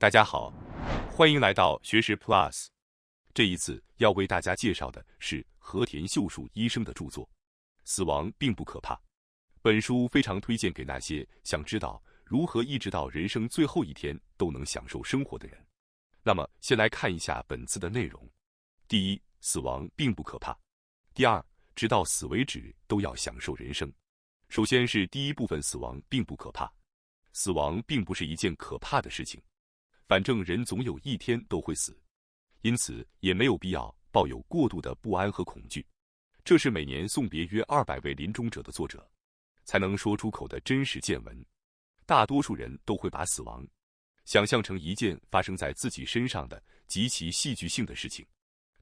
大家好，欢迎来到学识 Plus。这一次要为大家介绍的是和田秀树医生的著作《死亡并不可怕》。本书非常推荐给那些想知道如何一直到人生最后一天都能享受生活的人。那么，先来看一下本次的内容。第一，死亡并不可怕。第二，直到死为止都要享受人生。首先是第一部分，死亡并不可怕。死亡并不是一件可怕的事情，反正人总有一天都会死，因此也没有必要抱有过度的不安和恐惧。这是每年送别约200位临终者的作者才能说出口的真实见闻。大多数人都会把死亡想象成一件发生在自己身上的极其戏剧性的事情，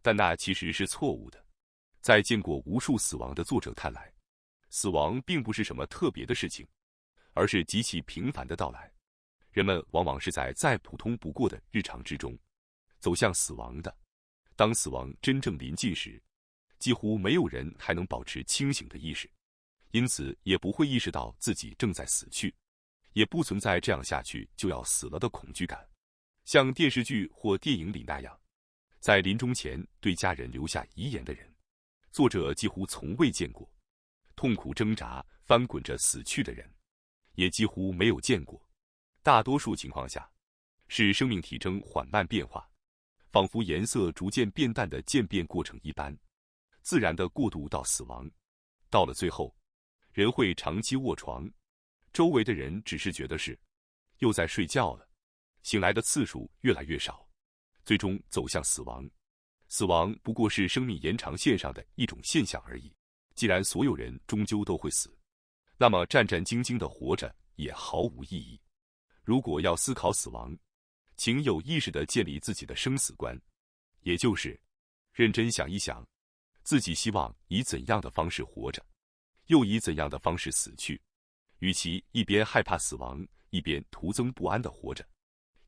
但那其实是错误的。在见过无数死亡的作者看来，死亡并不是什么特别的事情，而是极其平凡的到来。人们往往是在再普通不过的日常之中走向死亡的。当死亡真正临近时，几乎没有人还能保持清醒的意识，因此也不会意识到自己正在死去，也不存在这样下去就要死了的恐惧感。像电视剧或电影里那样，在临终前对家人留下遗言的人，作者几乎从未见过。痛苦挣扎、翻滚着死去的人，也几乎没有见过。大多数情况下，是生命体征缓慢变化，仿佛颜色逐渐变淡的渐变过程一般，自然的过渡到死亡。到了最后，人会长期卧床，周围的人只是觉得是又在睡觉了，醒来的次数越来越少，最终走向死亡。死亡不过是生命延长线上的一种现象而已。既然所有人终究都会死，那么战战兢兢的活着也毫无意义。如果要思考死亡，请有意识地建立自己的生死观，也就是认真想一想，自己希望以怎样的方式活着，又以怎样的方式死去。与其一边害怕死亡，一边徒增不安地活着，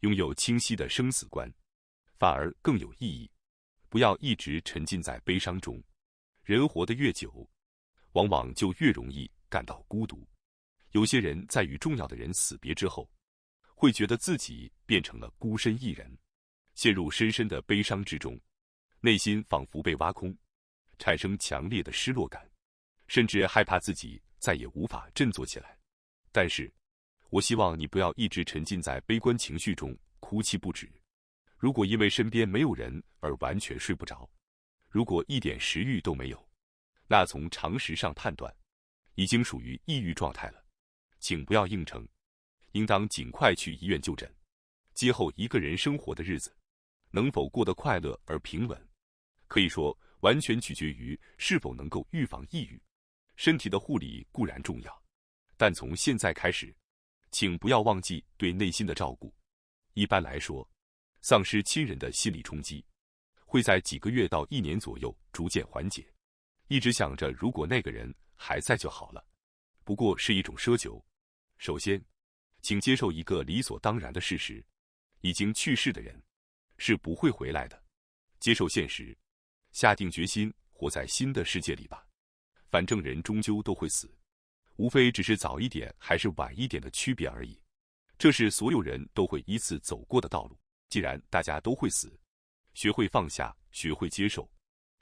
拥有清晰的生死观，反而更有意义。不要一直沉浸在悲伤中，人活得越久，往往就越容易感到孤独。有些人在与重要的人死别之后，会觉得自己变成了孤身一人，陷入深深的悲伤之中，内心仿佛被挖空，产生强烈的失落感，甚至害怕自己再也无法振作起来。但是，我希望你不要一直沉浸在悲观情绪中，哭泣不止。如果因为身边没有人而完全睡不着，如果一点食欲都没有，那从常识上判断，已经属于抑郁状态了。请不要硬撑，应当尽快去医院就诊。今后一个人生活的日子，能否过得快乐而平稳，可以说完全取决于是否能够预防抑郁。身体的护理固然重要，但从现在开始，请不要忘记对内心的照顾。一般来说，丧失亲人的心理冲击会在几个月到1年左右逐渐缓解。一直想着如果那个人还在就好了，不过是一种奢求。首先，请接受一个理所当然的事实，已经去世的人是不会回来的。接受现实，下定决心活在新的世界里吧。反正人终究都会死，无非只是早一点还是晚一点的区别而已。这是所有人都会依次走过的道路。既然大家都会死，学会放下，学会接受，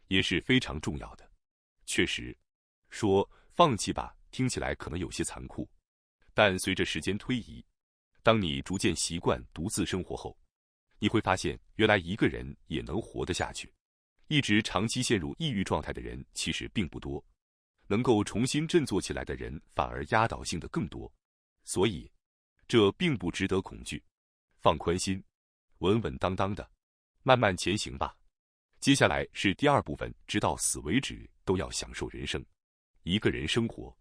也是非常重要的。确实，说放弃吧，听起来可能有些残酷，但随着时间推移，当你逐渐习惯独自生活后，你会发现原来一个人也能活得下去。一直长期陷入抑郁状态的人其实并不多，能够重新振作起来的人反而压倒性的更多。所以，这并不值得恐惧。放宽心，稳稳当当的慢慢前行吧。接下来是第二部分，直到死为止都要享受人生。一个人生活，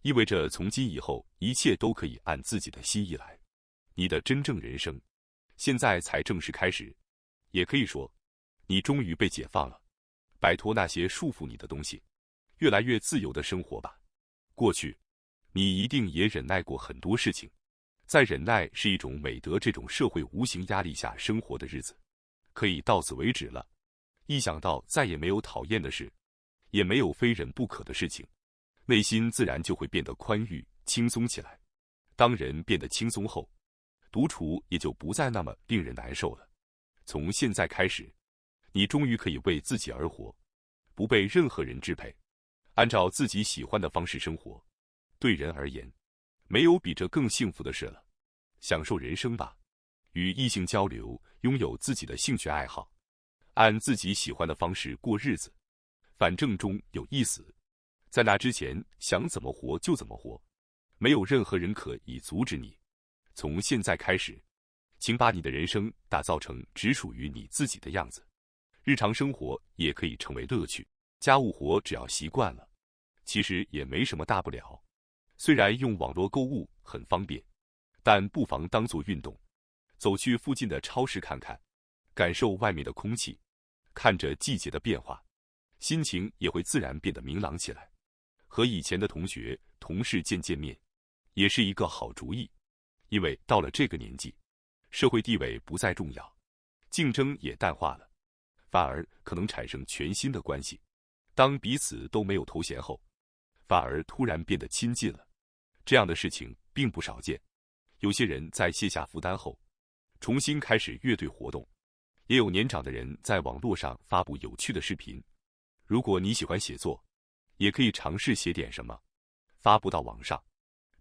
意味着从今以后一切都可以按自己的心意来。你的真正人生，现在才正式开始。也可以说，你终于被解放了，摆脱那些束缚你的东西，越来越自由的生活吧。过去，你一定也忍耐过很多事情，在忍耐是一种美德这种社会无形压力下生活的日子，可以到此为止了。一想到再也没有讨厌的事，也没有非忍不可的事情，内心自然就会变得宽裕、轻松起来。当人变得轻松后，独处也就不再那么令人难受了。从现在开始，你终于可以为自己而活，不被任何人支配，按照自己喜欢的方式生活。对人而言，没有比这更幸福的事了。享受人生吧，与异性交流，拥有自己的兴趣爱好，按自己喜欢的方式过日子。反正终有一死，在那之前，想怎么活就怎么活，没有任何人可以阻止你。从现在开始，请把你的人生打造成只属于你自己的样子。日常生活也可以成为乐趣，家务活只要习惯了，其实也没什么大不了。虽然用网络购物很方便，但不妨当作运动，走去附近的超市看看，感受外面的空气，看着季节的变化，心情也会自然变得明朗起来。和以前的同学、同事见面，也是一个好主意。因为到了这个年纪，社会地位不再重要，竞争也淡化了，反而可能产生全新的关系。当彼此都没有头衔后，反而突然变得亲近了。这样的事情并不少见。有些人在卸下负担后，重新开始乐队活动，也有年长的人在网络上发布有趣的视频。如果你喜欢写作，也可以尝试写点什么，发布到网上。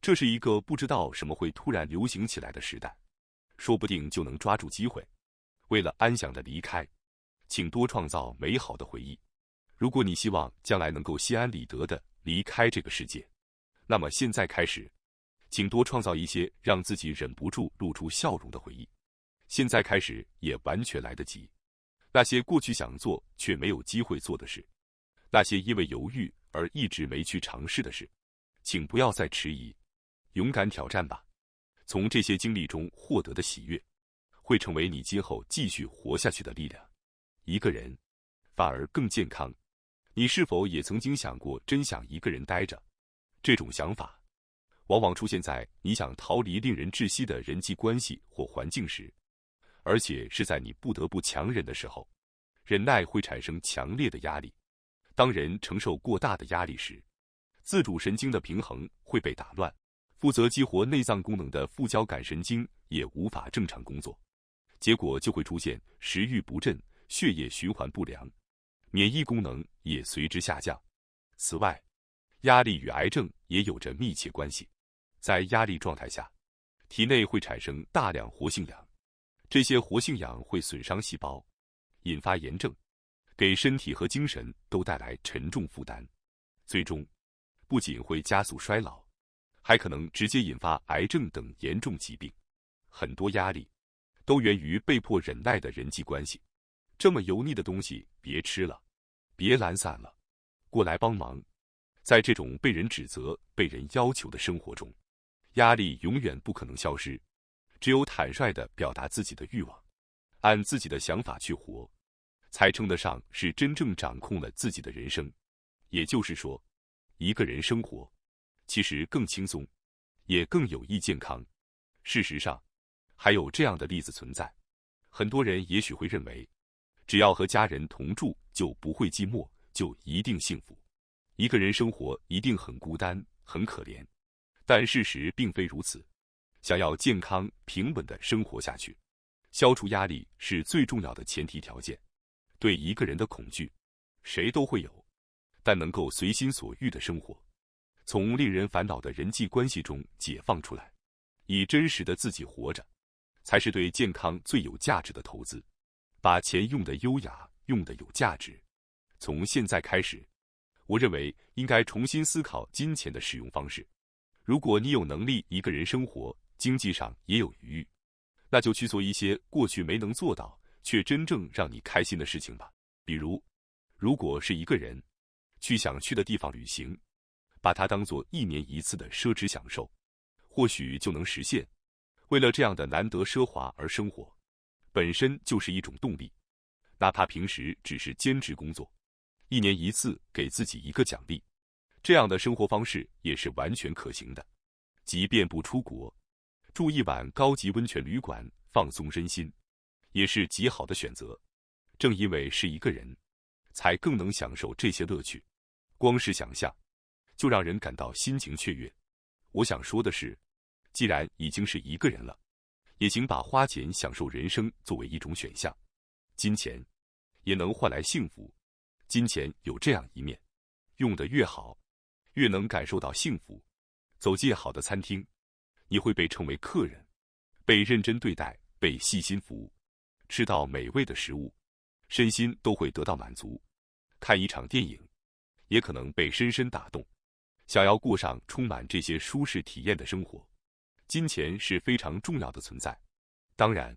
这是一个不知道什么会突然流行起来的时代，说不定就能抓住机会。为了安详的离开，请多创造美好的回忆。如果你希望将来能够心安理得的离开这个世界，那么现在开始，请多创造一些让自己忍不住露出笑容的回忆。现在开始也完全来得及。那些过去想做却没有机会做的事，那些因为犹豫而一直没去尝试的事，请不要再迟疑，勇敢挑战吧。从这些经历中获得的喜悦，会成为你今后继续活下去的力量。一个人反而更健康。你是否也曾经想过真想一个人待着？这种想法往往出现在你想逃离令人窒息的人际关系或环境时，而且是在你不得不强忍的时候。忍耐会产生强烈的压力。当人承受过大的压力时，自主神经的平衡会被打乱，负责激活内脏功能的副交感神经也无法正常工作，结果就会出现食欲不振、血液循环不良，免疫功能也随之下降。此外，压力与癌症也有着密切关系。在压力状态下，体内会产生大量活性氧，这些活性氧会损伤细胞，引发炎症，给身体和精神都带来沉重负担，最终不仅会加速衰老，还可能直接引发癌症等严重疾病。很多压力都源于被迫忍耐的人际关系。这么油腻的东西别吃了，别懒散了，过来帮忙。在这种被人指责、被人要求的生活中，压力永远不可能消失。只有坦率地表达自己的欲望，按自己的想法去活，才称得上是真正掌控了自己的人生。也就是说，一个人生活其实更轻松，也更有益健康。事实上，还有这样的例子存在。很多人也许会认为，只要和家人同住就不会寂寞，就一定幸福。一个人生活一定很孤单，很可怜。但事实并非如此。想要健康平稳地生活下去，消除压力是最重要的前提条件。对一个人的恐惧，谁都会有，但能够随心所欲地生活，从令人烦恼的人际关系中解放出来，以真实的自己活着，才是对健康最有价值的投资。把钱用得优雅，用得有价值。从现在开始，我认为应该重新思考金钱的使用方式。如果你有能力一个人生活，经济上也有余裕，那就去做一些过去没能做到却真正让你开心的事情吧。比如，如果是一个人，去想去的地方旅行，把它当作1年1次的奢侈享受，或许就能实现。为了这样的难得奢华而生活，本身就是一种动力。哪怕平时只是兼职工作，1年1次给自己一个奖励，这样的生活方式也是完全可行的。即便不出国，住一晚高级温泉旅馆，放松身心，也是极好的选择。正因为是一个人，才更能享受这些乐趣。光是想象，就让人感到心情雀跃。我想说的是，既然已经是一个人了，也请把花钱享受人生作为一种选项。金钱也能换来幸福，金钱有这样一面，用得越好，越能感受到幸福。走进好的餐厅，你会被称为客人，被认真对待，被细心服务，吃到美味的食物，身心都会得到满足。看一场电影，也可能被深深打动。想要过上充满这些舒适体验的生活，金钱是非常重要的存在。当然，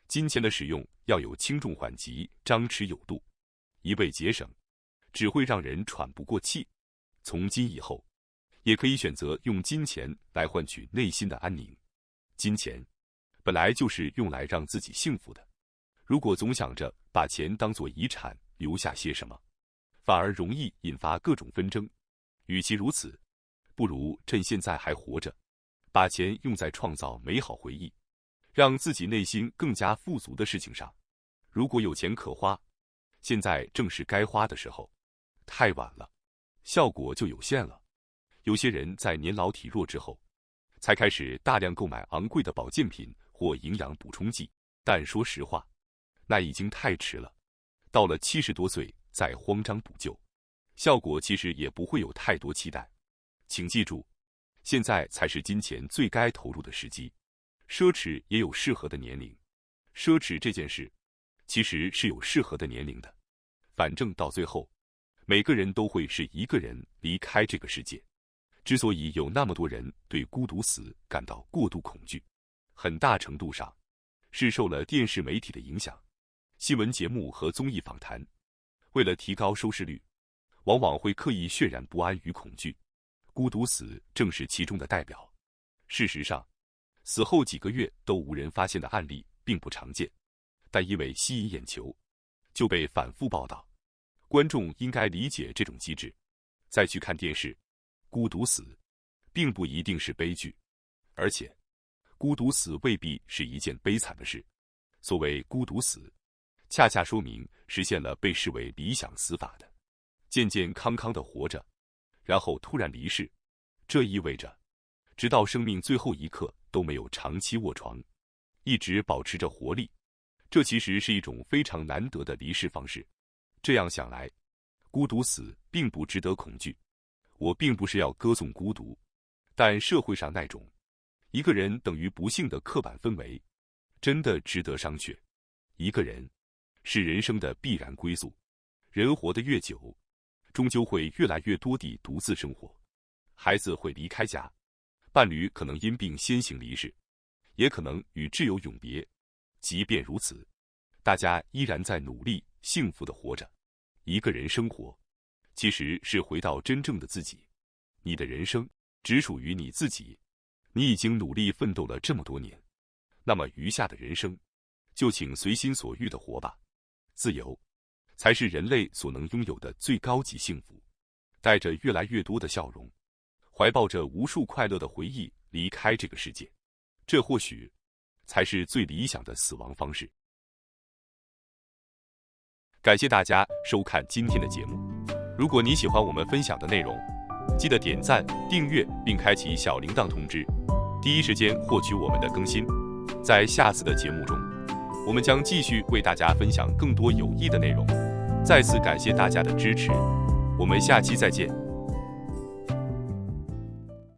金钱的使用要有轻重缓急，张弛有度。一味节省，只会让人喘不过气。从今以后，也可以选择用金钱来换取内心的安宁。金钱本来就是用来让自己幸福的，如果总想着把钱当作遗产留下些什么，反而容易引发各种纷争。与其如此，不如趁现在还活着，把钱用在创造美好回忆，让自己内心更加富足的事情上。如果有钱可花，现在正是该花的时候，太晚了，效果就有限了。有些人在年老体弱之后，才开始大量购买昂贵的保健品或营养补充剂，但说实话，那已经太迟了。到了70多岁再慌张补救，效果其实也不会有太多期待。请记住，现在才是金钱最该投入的时机。奢侈也有适合的年龄，奢侈这件事其实是有适合的年龄的。反正到最后，每个人都会是一个人离开这个世界。之所以有那么多人对孤独死感到过度恐惧，很大程度上是受了电视媒体的影响。新闻节目和综艺访谈为了提高收视率，往往会刻意渲染不安与恐惧，孤独死正是其中的代表。事实上，死后几个月都无人发现的案例并不常见，但因为吸引眼球，就被反复报道。观众应该理解这种机制，再去看电视。孤独死并不一定是悲剧，而且孤独死未必是一件悲惨的事。所谓孤独死，恰恰说明实现了被视为理想死法的健健康康的活着，然后突然离世。这意味着直到生命最后一刻都没有长期卧床，一直保持着活力。这其实是一种非常难得的离世方式。这样想来，孤独死并不值得恐惧。我并不是要歌颂孤独，但社会上那种一个人等于不幸的刻板氛围，真的值得商榷。一个人是人生的必然归宿，人活得越久，终究会越来越多地独自生活。孩子会离开家，伴侣可能因病先行离世，也可能与挚友永别。即便如此，大家依然在努力幸福地活着。一个人生活其实是回到真正的自己，你的人生只属于你自己。你已经努力奋斗了这么多年，那么余下的人生，就请随心所欲地活吧。自由，才是人类所能拥有的最高级幸福。带着越来越多的笑容，怀抱着无数快乐的回忆离开这个世界，这或许才是最理想的死亡方式。感谢大家收看今天的节目。如果你喜欢我们分享的内容，记得点赞、订阅并开启小铃铛通知，第一时间获取我们的更新。在下次的节目中，我们将继续为大家分享更多有益的内容。再次感谢大家的支持，我们下期再见。